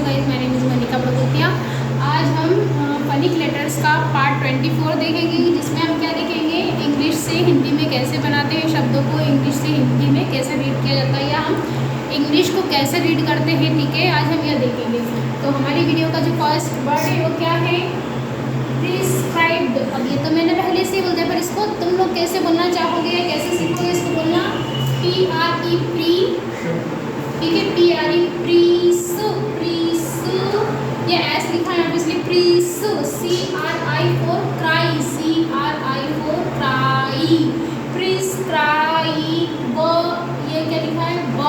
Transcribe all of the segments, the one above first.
Guys, my name is Manika Bhagwatiya. आज हम फनिक letters का पार्ट 24 देखेंगे, जिसमें हम क्या देखेंगे, इंग्लिश से हिंदी में कैसे बनाते हैं शब्दों को, इंग्लिश से हिंदी में कैसे रीड किया जाता है, या हम इंग्लिश को कैसे रीड करते हैं। ठीक है, आज हम यह देखेंगे। तो हमारी वीडियो का जो फर्स्ट वर्ड है वो क्या है, प्रिस्क्राइब्ड। अब ये तो मैंने पहले से ही बोल दिया, पर इसको तुम लोग कैसे बोलना चाहोगे या कैसे सीखोगे इसको बोलना। PRE प्री, ठीक है, PRE प्रीस, प्रीस, ये एस लिखा है इसलिए pres. CRI for cry, CRI for cry, prescribe, ये क्या लिखा है ब,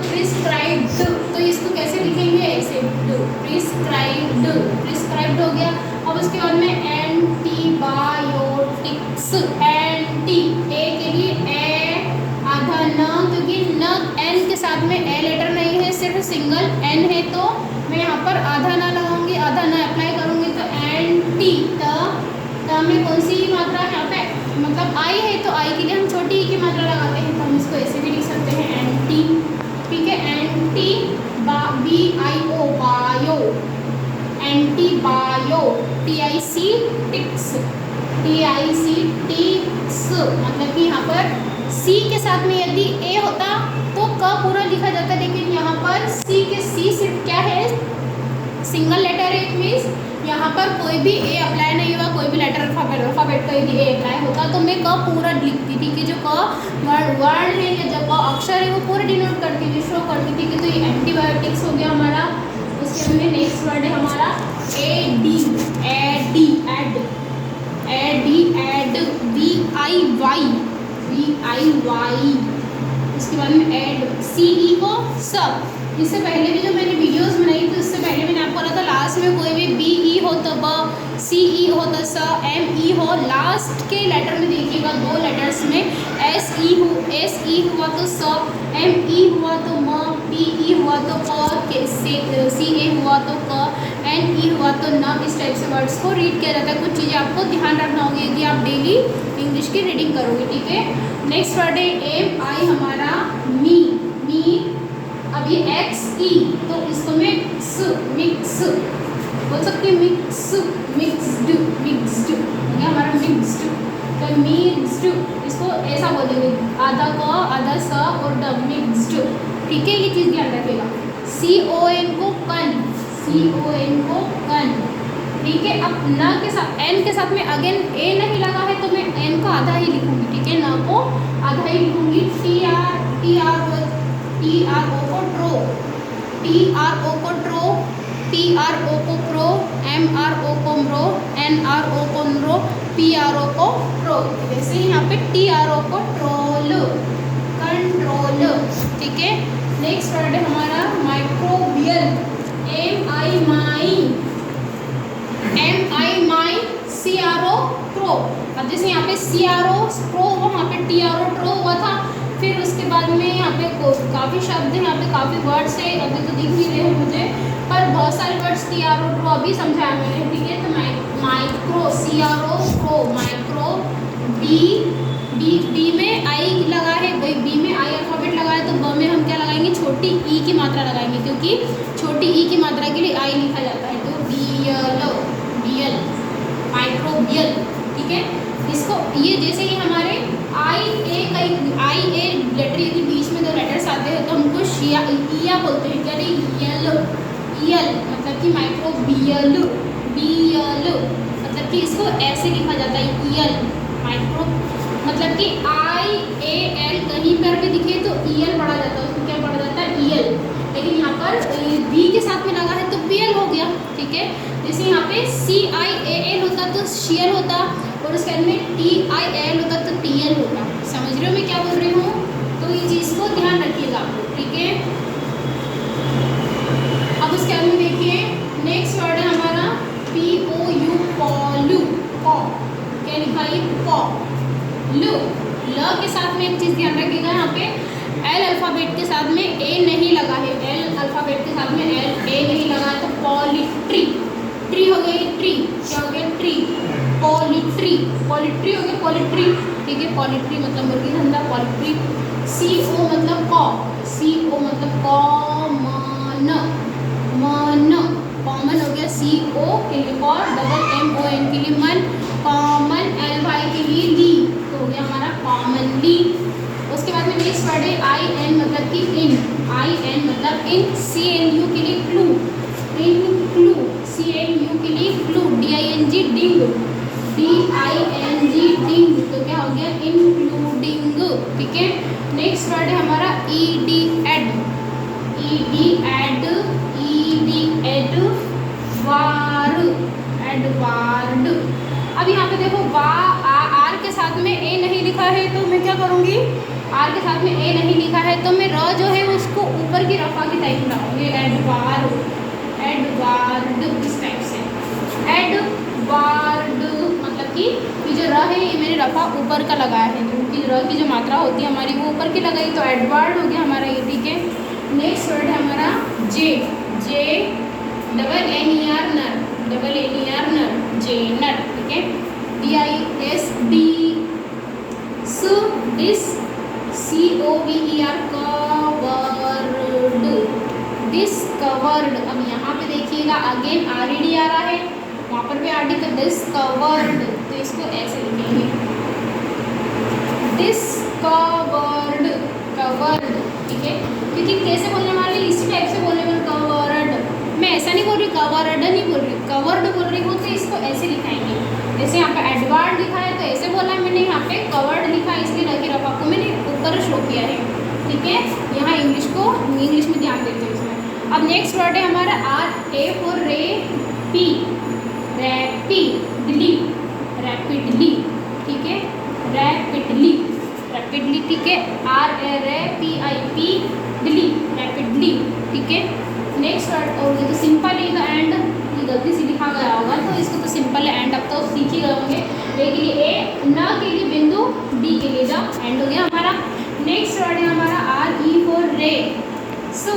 प्रिस्क्राइब्ड। तो इसको कैसे लिखेंगे, ऐसे प्रिस्क्राइब्ड, प्रिस्क्राइब्ड हो गया। अब उसके बाद में एंटीबायोटिक्स, एंटी, ए के लिए ए आधा न, क्योंकि न एन के साथ में ए लेटर नहीं है, सिर्फ सिंगल एन है, तो मैं यहाँ पर आधा न लगाऊंगी, आधा न अप्लाई करूंगी। तो एंटी, त में कौन सी मात्रा है यहाँ पे, मतलब आई है, तो आई के लिए हम छोटी ई की मात्रा लगाते हैं, तो हम इसको ऐसे भी लिख सकते हैं एंटी। ठीक है, anti BIO, bio, antibio, TIC tics, TIC tics, मतलब कि यहाँ पर सी के साथ में यदि ए होता तो क पूरा लिखा जाता, लेकिन यहाँ पर सी के सी सिर्फ क्या है, सिंगल लेटर है। इट मीन्स यहाँ पर कोई भी ए अप्लाई नहीं हुआ, कोई भी लेटर अल्फाबेट का यदि ए अप्लाई होता तो मैं क पूरा लिखती थी, कि जो क वर्ड है या जो क अक्षर है वो पूरा डिनोट करती थी, शो करती थी। कि तो ये एंटीबायोटिक्स हो गया हमारा। उसके बाद नेक्स्ट वर्ड है हमारा AD, एड, VIY। इसके बाद में एड, CE को सब। इससे पहले भी जो मैंने वीडियोस बनाई थी उससे पहले मैंने आपको बोला था लास्ट में कोई भी BE हो तो ब, CE हो तो स, ME हो, लास्ट के लेटर में देखिएगा दो लेटर्स में SE हुआ तो स, ME हुआ तो म, PE हुआ तो प, CA हुआ तो क, NE हुआ तो न। इस टाइप से वर्ड्स को रीड किया जाता है। कुछ चीज़ें आपको ध्यान रखना होगी यदि आप डेली इंग्लिश की रीडिंग करोगे। ठीक है, नेक्स्ट वर्ड है MI हमारा मी, अब ये XE, तो इसको मिक्स बोल सकते हैं, मिक्स्ड, ये हमारा मिक्स्ड। तो मिक्स्ड इसको ऐसा बोलेंगे, आधा क आधा स और ड, मिक्स्ड। ठीक है, ये चीज़ ध्यान रखिएगा। CON को कन। ठीक है, अब न के साथ एन के साथ में अगेन ए नहीं लगा है तो मैं एन को आधा ही लिखूंगी। ठीक है, न को आधा ही लिखूंगी। TRO को ट्रो, PRO को प्रो, MRO को म्रो, NRO को नरो, PRO को प्रो। जैसे यहाँ पे TRO को ट्रोल, कंट्रोल। ठीक है, नेक्स्ट वर्ड है हमारा माइक्रोबियल, MI माई, CRO क्रो। अब जैसे यहाँ पे CRO प्रो हुआ, वहाँ पे TRO ट्रो हुआ था। फिर उसके बाद में यहाँ पे काफ़ी शब्द हैं, यहाँ पे काफ़ी वर्ड्स है, अभी तो दिख नहीं रहे हैं मुझे, पर बहुत सारे वर्ड्स TRO ट्रो अभी समझाया मैंने। ठीक है, तो micro, CRO pro, micro. B में आई लगा है, बी में आई अल्फाबेट लगा है, तो ब में हम क्या लगाएंगे, छोटी ई की मात्रा लगाएंगे, क्योंकि छोटी ई की मात्रा के लिए आई लिखा जाता है। तो बियल, माइक्रोबियल। ठीक है, इसको ये जैसे ही हमारे आई ए लेटर यदि बीच में दो लेटर्स आते हैं तो हमको इया बोलते हैं, क्या यल, मतलब कि माइक्रोबियल, मतलब कि इसको ऐसे लिखा जाता है यल, माइक्रो, मतलब कि IAL कहीं पर भी दिखे तो EL पढ़ा जाता है, उसको क्या पढ़ा जाता है, EL। लेकिन यहाँ पर B के साथ में लगा है तो BL हो गया। ठीक है, जैसे यहाँ पे CIAL होता तो CL होता, और उसके बाद में TIL होता तो TL होता। समझ रहे हो मैं क्या बोल रही हूँ, तो ये चीज़ को ध्यान रखिएगा। ठीक है, अब उसके बाद में देखिए नेक्स्ट वर्ड है हमारा POU, पॉलू, क्या लिखा है, ल के साथ में एक चीज़ ध्यान रखिएगा, यहाँ पे L अल्फ़ाबेट के साथ में A नहीं लगा है, L अल्फ़ाबेट के साथ में A नहीं लगा है, तो पॉलिट्री, ट्री हो गई, ट्री क्या हो गया, ट्री, पॉलिट्री हो गया, पॉलिट्री। ठीक है, पॉलिट्री मतलब मुर्गी धंधा, पॉलिट्री। CO मतलब कॉ, CO मतलब कॉमन, म CO के लिए कॉर, डबल MON के लिए मन, कॉमन LY के लिए ली, तो हो गया हमारा कॉमनली। उसके बाद में नेक्स्ट वर्ड है IN मतलब कि इन, IN मतलब इन, CLU के लिए क्लू, इनक्लू, CLU के लिए क्लू, DING डिंग, DING डिंग, तो क्या हो गया इंक्लूडिंग, ठीक है। नेक्स्ट वर्ड है हमारा ED ed, ED ed, ED ed war, Edward. अब यहाँ पे देखो आर के साथ में ए नहीं लिखा है तो मैं क्या करूँगी, आर के साथ में ए नहीं लिखा है तो मैं र जो है उसको ऊपर की रफा की टाइप में लाऊंगी, एडवार्ड, एडवार्ड इस टाइप से, एडवार्ड मतलब कि ये जो र है ये मैंने रफा ऊपर का लगाया है, क्योंकि र की जो मात्रा होती है हमारी वो ऊपर की लगाई, तो एडवार्ड हो गया हमारा ये, ठीक है। नेक्स्ट वर्ड है हमारा जे, जे डबल NER नर, डबल NER नर, जे नर, ठीक है। DISD स डिस, COVER कवर्ड, डिस्कवर्ड। अब यहाँ पे देखिएगा अगेन RED आ रहा है, वहाँ पर भी RD का डिस्कवर्ड, तो इसको ऐसे लिखेंगे डिस्कवर्ड, कवर्ड, ठीक है। क्योंकि कैसे बोलने वाले इसी टाइप से बोलने वाले कवर्ड, मैं ऐसा नहीं बोल रही, कवर्ड नहीं बोल रही, कवर्ड बोल रही हूँ, तो इसको ऐसे लिखाएंगे। जैसे यहाँ पे एडवार्ड लिखा है तो ऐसे बोला है मैंने, यहाँ पे कवर्ड लिखा है इसलिए लगी रफा को मैंने ऊपर शो किया है, ठीक है। यहाँ इंग्लिश में ध्यान देते हैं इसमें। अब नेक्स्ट वर्ड है हमारा RA फॉर रे पी, रैपिडली, रैपिडली, ठीक है, रैपिडली, रैपिडली, ठीक है, RAPIP डिली, रैपिडली, ठीक है। नेक्स्ट वर्ड और ये तो सिंपल ही था एंड, ये गलती से लिखा गया होगा तो इसको तो सिंपल है एंड, अब तो सीख ही गए होंगे। ए के लिए ए, न के लिए बिंदु, डी के लिए जा, एंड हो गया हमारा। नेक्स्ट वर्ड है हमारा RE for re, so,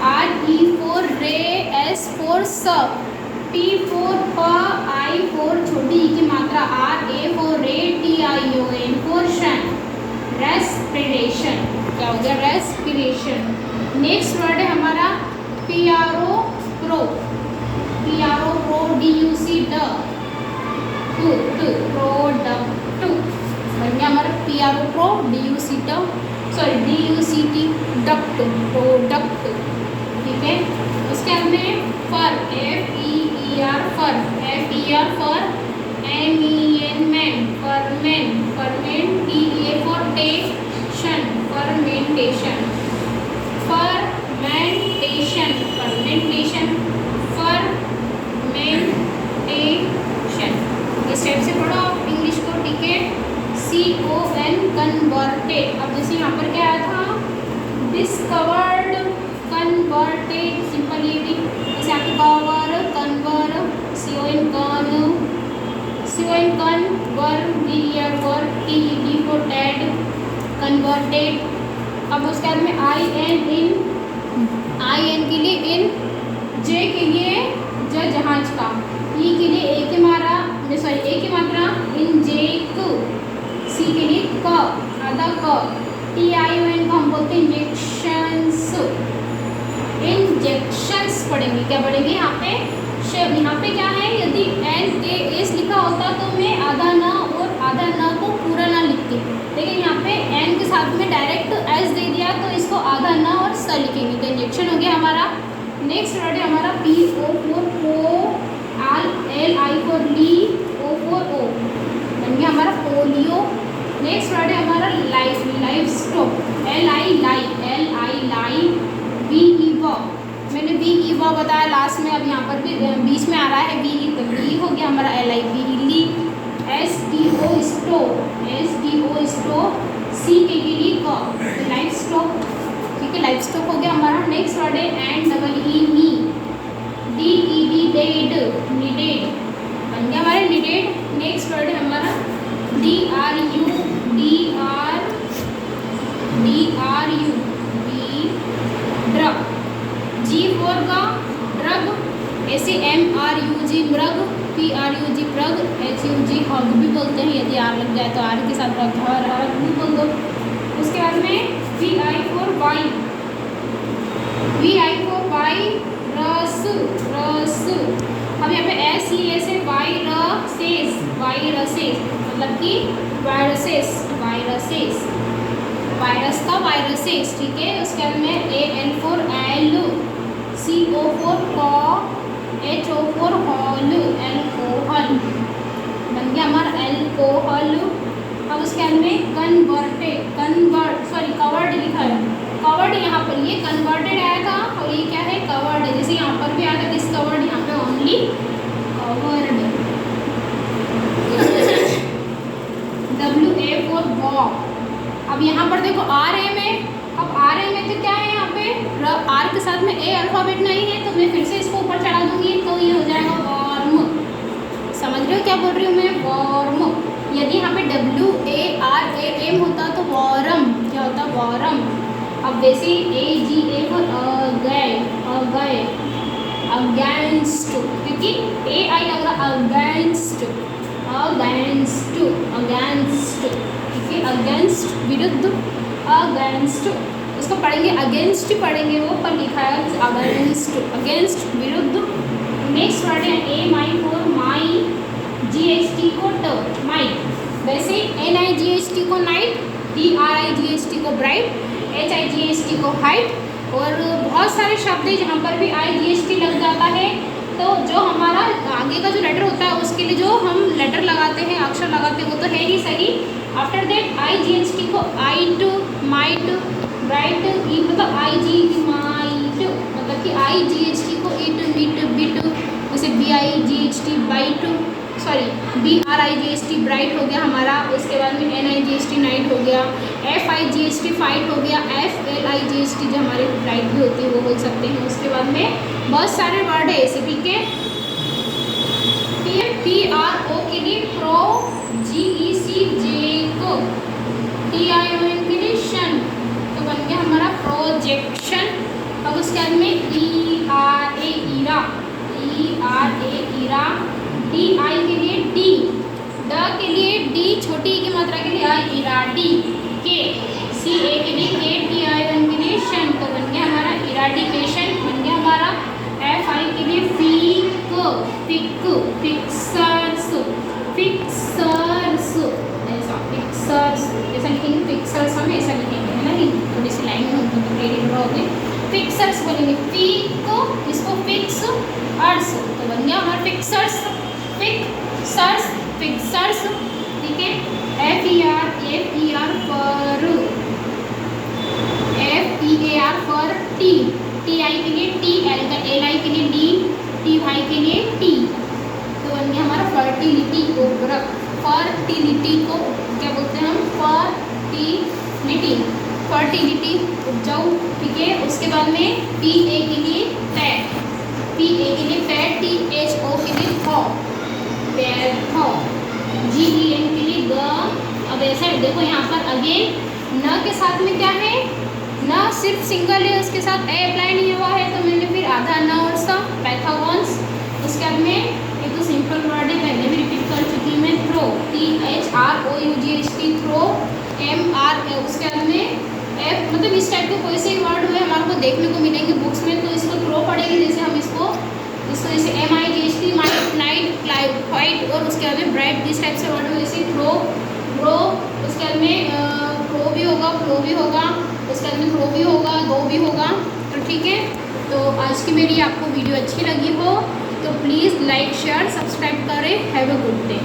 RE for re, S for स, P फॉर प, I फॉर छोटी ई की मात्रा, RA for re, TION for tion, respiration, क्या हो गया रेस्पिरेशन। नेक्स्ट वर्ड है हमारा PRO pro, PRO pro, DUC ड, प्रोडक्ट, बन गया हमारा PRO प्रो, DUC ड, सॉरी DUCT डक्ट, प्रोडक्ट, ठीक है। उसके बाद में fer, FEER fer, FER fer, MEN men, fermen, fermen, TEA for station, fermentation, fermentation, fermentation, fermentation, इस टाइप से पढ़ो आप इंग्लिश को, ठीक है। CON कन्वर्टेड, अब जैसे यहाँ पर क्या आया था डिस्कवर्ड, कन्वर्टेड, सिंपल ये भी, जैसे यहाँ पे कवर, कन्वर, CON कन, CON कन, वर, DER were, TED for Ted, converted. अब उसके बाद में IN इन, IN के लिए इन, J के लिए जहाज का, E के लिए ए की मात्रा, इंजेक, C के लिए क, आधा क, TION को हम बोलते हैं इंजेक्शंस, इंजेक्शंस पढ़ेंगे, क्या पढ़ेंगे यहाँ पे, यहाँ पे क्या है, यदि NAS लिखा होता तो मैं आधा न और आधा न को पूरा ना लिखती, लेकिन यहाँ पे N के साथ में डायरेक्ट S दे दिया तो इसको आधा न और स लिखेंगे, तो इंजेक्शन हो गया हमारा। नेक्स्ट वर्ड है हमारा PO for po, LI for li, O for O, बन गया हमारा पोलियो। नेक्स्ट वर्ड है हमारा लाइफ, लाइफ स्टॉक, LI लाई, VE व, मैंने VE व बताया लास्ट में, अब यहाँ पर भी बीच में आ रहा है VE, तो VE हो गया हमारा LI ली, STO स्टो, C के लिए क, लाइफ स्टॉक, ठीक है, लाइफ स्टॉक हो गया हमारा। नेक्स्ट वर्ड है and double E me, DED dead, needed, बन गया हमारे नीडेड। नेक्स्ट वर्ड है हमारा DRU, ड्रग, G फॉर का ड्रग, ऐसे MRUG मृग, PRUG प्रग, HUG हग भी बोलते हैं, यदि आर लग जाए तो आर के साथ हग भी बोल दो। उसके बाद में VI फॉर वाई, रस, YCA से वायरसेस, वायरसेस मतलब कि वायरसेस, वायरसेस, वायरस का वायरसेस, ठीक है। उसके बाद में AL for L, CO for को, HO for हॉल, एल्कोहल बन गया हमारा एल्कोहल। अब उसके बाद में कन्वर्टेड, कवर्ड लिखा है, कवर्ड यहाँ पर ये कन्वर्टेड आया था और ये क्या है कवर्ड है, जैसे यहाँ पर भी आया था डिस्कवर्ड, यहाँ पे only covered. WA for walk. अब यहाँ पर देखो RM है, अब RM में तो क्या है यहाँ पे R के साथ में A अल्फाबेट नहीं है, तो मैं फिर से इसको ऊपर चढ़ा दूंगी तो ये हो जाएगा वॉर्म। समझ रहे हो क्या बोल रही हूँ मैं, वॉर्म। यदि यहाँ पे WARAM होता तो वॉरम, क्या होता वॉरम। अब वैसे AGA पर गए, अगेंस्ट, क्योंकि AI लग रहा अगेंस्ट, अगेंस्ट, अगेंस्ट, ठीक है, अगेंस्ट विरुद्ध, अगेंस्ट, उसको पढ़ेंगे अगेंस्ट ही पढ़ेंगे वो, पर लिखा है अगेंस्ट, अगेंस्ट विरुद्ध। नेक्स्ट वर्ड है ए माई फॉर माई, GHT को ट, माई, वैसे NIGHT को नाइट, DRIGHT को ब्राइट, HIGHT को हाइट, और बहुत सारे शब्द हैं जहाँ पर भी IGHT लग जाता है, तो जो हमारा आगे का जो लेटर होता है उसके लिए जो हम लेटर लगाते हैं, अक्षर लगाते हैं, वो तो है ही सही। आफ्टर दैट IGHT को आइट, माइट, ब्राइट, ई मतलब IG माइट, मतलब कि IGHT को इट, मिट, बिट, जैसे BIGHT bite, sorry BRIGHT bright हो गया हमारा। उसके बाद में NIGHT नाइट हो गया, FIGHT फाइट हो गया, FLIGHT जो हमारे ब्राइट भी होती है वो बोल सकते हैं। उसके बाद में बहुत सारे वर्ड है ऐसे, ठीक है। PRO के लिए प्रो, GECJ को, TION के लिए शन, तो बन गया हमारा प्रोजेक्शन। अब उसके बाद में ERA इरा, ERA इरा, DI के लिए डी, ड के लिए डी, छोटी की मात्रा के लिए आई, इराडी, के, CA के लिए के, TION के लिए शन, तो बन गया हमारा इराडिकेशन, बन गया हमारा। FI के लिए फीक, फिक, फिक्सर्स, फिक्सर्स, ऐसा फिक्सर्स, ऐसा लिखेंगे फिक्सर्स, हम ऐसा लिखेंगे है ना, थोड़ी सी लाइन में उनको क्लियर रहोगे, फिक्सर्स बोलेंगे, फीक, इसको फिक्स अर्स, तो बन गया हमारा फिक्सर्स, फिक्सर्स, फिक्सर्स, ठीक है। FER for, FEAR for T, TI के लिए टी, LI के लिए डी, TY के लिए टी, तो बन गया हमारा फर्टिलिटी, उर्वरक, फर्टिलिटी को क्या बोलते हैं हम, फर्टिलिटी, फर्टिलिटी उपजाऊ, ठीक है। उसके बाद में PA के लिए फैट, PA के लिए फैट, THO के लिए थॉ, पैथो, GEN के लिए ग। अब ऐसा देखो यहाँ पर अगेन न के साथ में क्या है, न सिर्फ सिंगल है, उसके साथ ए अप्लाई नहीं हुआ है, तो मैंने फिर आधा न और सा, पैथागॉन्स। उसके बाद में ये तो सिंपल वर्ड है, पहले भी रिपीट कर चुकी मैं, थ्रो, THROUGHT, थ्रो, MR, उसके बाद में F, मतलब इस टाइप के कोई से ही वर्ड हुए हमारे को देखने को मिलेंगे बुक्स में, तो इसको थ्रो पढ़ेंगे, जैसे हम इसको जैसे MIGHT, might, night, Clyde, fight, और उसके बाद में ब्राइट, इस टाइप से वर्ड हुए, जैसे थ्रो, ब्रो, उसके बाद में प्रो भी होगा, फ्लो भी होगा, उसके बाद में थ्रो भी होगा, गो भी होगा, तो ठीक है। तो आज की मेरी आपको वीडियो अच्छी लगी हो तो प्लीज़ लाइक, शेयर, सब्सक्राइब करें। Have a good day.